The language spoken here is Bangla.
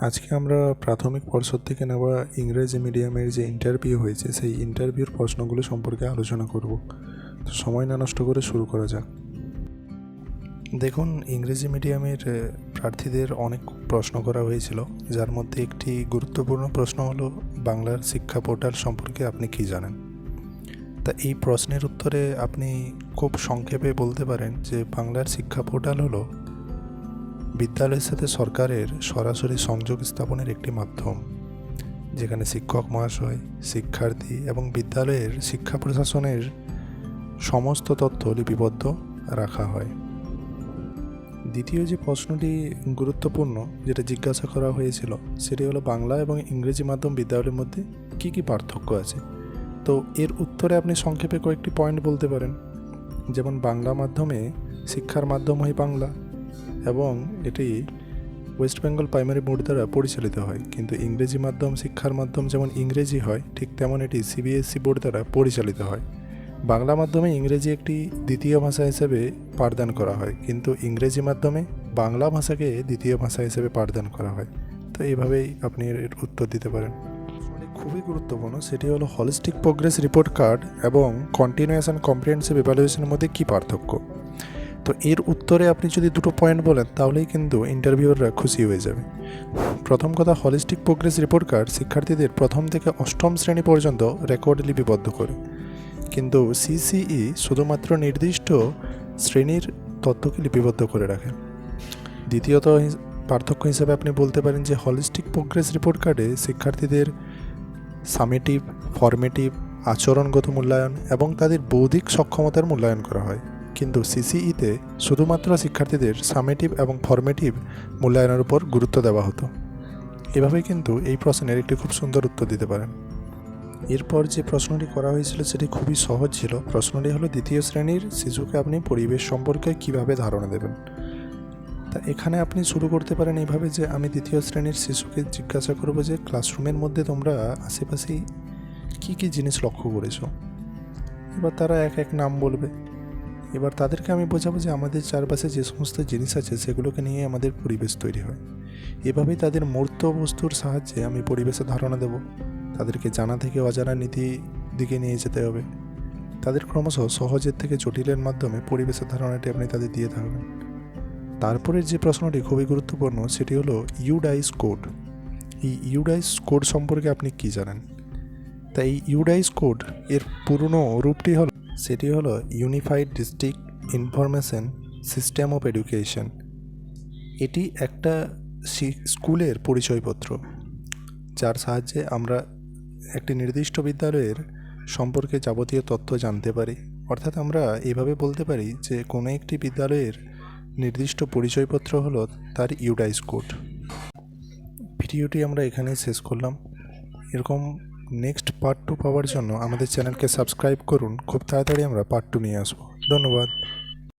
আজকে আমরা প্রাথমিক পর্ষদ থেকে নেওয়া ইংরেজি মিডিয়ামের যে ইন্টারভিউ হয়েছে সেই ইন্টারভিউর প্রশ্নগুলো সম্পর্কে আলোচনা করব। তো সময় না নষ্ট করে শুরু করা যাক। দেখুন, ইংরেজি মিডিয়ামের প্রার্থীদের অনেক প্রশ্ন করা হয়েছিল, যার মধ্যে একটি গুরুত্বপূর্ণ প্রশ্ন হলো বাংলার শিক্ষা পোর্টাল সম্পর্কে আপনি কী জানেন। তা এই প্রশ্নের উত্তরে আপনি খুব সংক্ষেপে বলতে পারেন যে বাংলার শিক্ষা পোর্টাল হলো বিদ্যালয়ের সাথে সরকারের সরাসরি সংযোগ স্থাপনের একটি মাধ্যম, যেখানে শিক্ষক মহাশয়, শিক্ষার্থী এবং বিদ্যালয়ের শিক্ষা প্রশাসনের সমস্ত তথ্য লিপিবদ্ধ রাখা হয়। দ্বিতীয় যে প্রশ্নটি গুরুত্বপূর্ণ যেটা জিজ্ঞাসা করা হয়েছিল সেটি হলো বাংলা এবং ইংরেজি মাধ্যম বিদ্যালয়ের মধ্যে কী কী পার্থক্য আছে। তো এর উত্তরে আপনি সংক্ষেপে কয়েকটি পয়েন্ট বলতে পারেন, যেমন বাংলা মাধ্যমে শিক্ষার মাধ্যম হয় বাংলা এবং এটি ওয়েস্ট বেঙ্গল প্রাইমারি বোর্ড দ্বারা পরিচালিত হয়, কিন্তু ইংরেজি মাধ্যম শিক্ষার মাধ্যম যেমন ইংরেজি হয় ঠিক তেমন এটি সিবিএসই বোর্ড দ্বারা পরিচালিত হয়। বাংলা মাধ্যমে ইংরেজি একটি দ্বিতীয় ভাষা হিসেবে পাঠদান করা হয়, কিন্তু ইংরেজি মাধ্যমে বাংলা ভাষাকে দ্বিতীয় ভাষা হিসেবে পাঠদান করা হয়। তো এইভাবেই আপনি এর উত্তর দিতে পারেন। খুবই গুরুত্বপূর্ণ সেটি হলো হলিস্টিক প্রোগ্রেস রিপোর্ট কার্ড এবং কন্টিনিউয়াস অ্যান্ড কম্প্রিহেনসিভ ইভ্যালুয়েশনের মধ্যে কী পার্থক্য। তো এর উত্তরে আপনি যদি দুটো পয়েন্ট বলেন তাহলেই কিন্তু ইন্টারভিউয়াররা খুশি হয়ে যাবে। প্রথম কথা, হলিস্টিক প্রোগ্রেস রিপোর্ট কার্ড শিক্ষার্থীদের প্রথম থেকে অষ্টম শ্রেণী পর্যন্ত রেকর্ড লিপিবদ্ধ করে, কিন্তু সিসিই শুধুমাত্র নির্দিষ্ট শ্রেণীর তথ্যকে লিপিবদ্ধ করে রাখে। দ্বিতীয়ত পার্থক্য হিসেবে আপনি বলতে পারেন যে হলিস্টিক প্রোগ্রেস রিপোর্ট কার্ডে শিক্ষার্থীদের সামেটিভ, ফরমেটিভ, আচরণগত মূল্যায়ন এবং তাদের বৌদ্ধিক সক্ষমতার মূল্যায়ন করা হয়, কিন্তু সিসিইতে শুধুমাত্র শিক্ষার্থীদের সামেটিভ এবং ফরমেটিভ মূল্যায়নের উপর গুরুত্ব দেওয়া হতো। এভাবেই কিন্তু এই প্রশ্নের একটি খুব সুন্দর উত্তর দিতে পারেন। এরপর যে প্রশ্নটি করা হয়েছিল সেটি খুবই সহজ ছিল। প্রশ্নটি হলো দ্বিতীয় শ্রেণীর শিশুকে আপনি পরিবেশ সম্পর্কে কিভাবে ধারণা দেবেন। তা এখানে আপনি শুরু করতে পারেন এইভাবে যে আমি দ্বিতীয় শ্রেণীর শিশুকে জিজ্ঞাসা করবো যে ক্লাসরুমের মধ্যে তোমরা আশেপাশে কী কী জিনিস লক্ষ্য করেছো। এবার তারা এক এক নাম বলবে। এবার তাদেরকে আমি বোঝাবো যে আমাদের চারপাশে যে সমস্ত জিনিস আছে সেগুলোকে নিয়ে আমাদের পরিবেশ তৈরি হয়। এভাবেই তাদের মূর্ত বস্তুর সাহায্যে আমি পরিবেশের ধারণা দেব। তাদেরকে জানা থেকে অজানা নীতি দিকে নিয়ে যেতে হবে। তাদের ক্রমশ সহজের থেকে জটিলের মাধ্যমে পরিবেশের ধারণাটি আপনি তাদের দিয়ে থাকবেন। তারপরের যে প্রশ্নটি খুবই গুরুত্বপূর্ণ সেটি হলো ইউডাইস কোড। এই ইউডাইস কোড সম্পর্কে আপনি কি জানেন। তাই এই ইউডাইস কোড এর পুরনো রূপটি হলো সেটি হলো unified district information system of education. এটি একটা স্কুলের পরিচয়পত্র, যার সাহায্যে আমরা একটি নির্দিষ্ট বিদ্যালয়ের সম্পর্কে যাবতীয় তথ্য জানতে পারি। অর্থাৎ আমরা এভাবে বলতে পারি যে কোনো একটি বিদ্যালয়ের নির্দিষ্ট পরিচয়পত্র হলো তার ইউডাইস কোড। ভিডিওটি আমরা এখানেই শেষ করলাম। এরকম নেক্সট পার্ট 2 পাওয়ার জন্য আমাদের চ্যানেলকে সাবস্ক্রাইব করুন। খুব তাড়াতাড়ি আমরা পার্ট 2 নিয়ে আসবো। ধন্যবাদ।